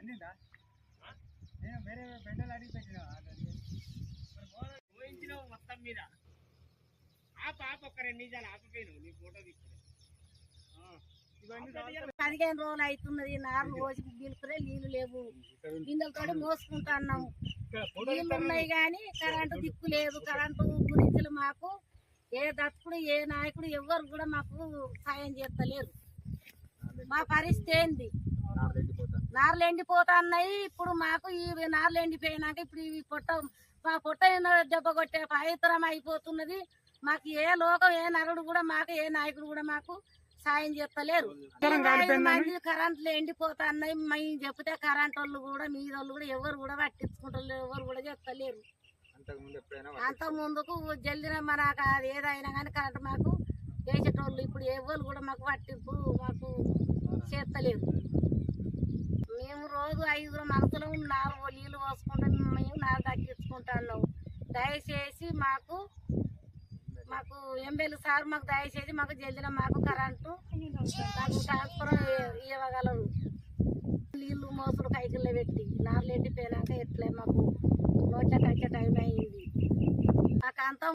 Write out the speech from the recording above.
అందిందా నేను వేరే బెండలు అడిగి పెట్టినా ఊహించినావు మొత్తం మీద ఆప ఒక 2 నిమిషాలు ఆపిపోయినావు నీ ఫోటో తీసుకుని 15 రోజులు అవుతున్నది. 4 రోజులు బిల్కులే నీళ్లు లేవు. గిన్నెలతో మోసుకుంటున్నాము. నీళ్లు ఉన్నాయి కానీ కరెంటు దిక్కు లేదు. కరెంటు గురించి మాకు ఏ దత్తుడు ఏ నాయకుడు ఎవరు కూడా మాకు సాయం చేస్తలేరు. మా పరిస్థితి ఏంది? నార్లు ఎండిపోతున్నాయి. ఇప్పుడు మాకు ఈ నార్లు ఎండిపోయినాక ఇప్పుడు ఈ మా పొట్ట దెబ్బ కొట్టే పవిత్రం అయిపోతున్నది. మాకు ఏ లోకం ఏ నరుడు కూడా మాకు ఏ నాయకుడు కూడా మాకు సాయం చేస్తలేరు. 5 మంది కరెంట్లు ఎండిపోతున్నాయి. మేము చెప్తే కరెంట్ వాళ్ళు కూడా మీదోళ్ళు కూడా ఎవరు కూడా పట్టించుకుంటారు, ఎవరు కూడా చెప్తలేరు. అంత ముందుకు జల్దిన మనకు అది ఏదైనా కానీ కరెంట్ మాకు వేసేటోళ్ళు ఇప్పుడు ఎవరు కూడా మాకు పట్టింపు మాకు చేస్తలేరు. మేము రోజు 5 మనసులో 4 నీళ్ళు పోసుకుంటాం. మేము 4 దక్కించుకుంటున్నాం. దయచేసి మాకు ఎమ్మెల్యే సార్ మాకు దయచేసి మాకు జల్దిన మాకు కరెంటు మాకు ట్రాన్స్ఫర్ ఇవ్వగలరు. నీళ్లు మోసులు కైకిల్లో పెట్టి నార్లు ఎండిపోయినాక ఎట్లే మాకు నోట్లకి వచ్చే టైం అయింది. మాకు అంతా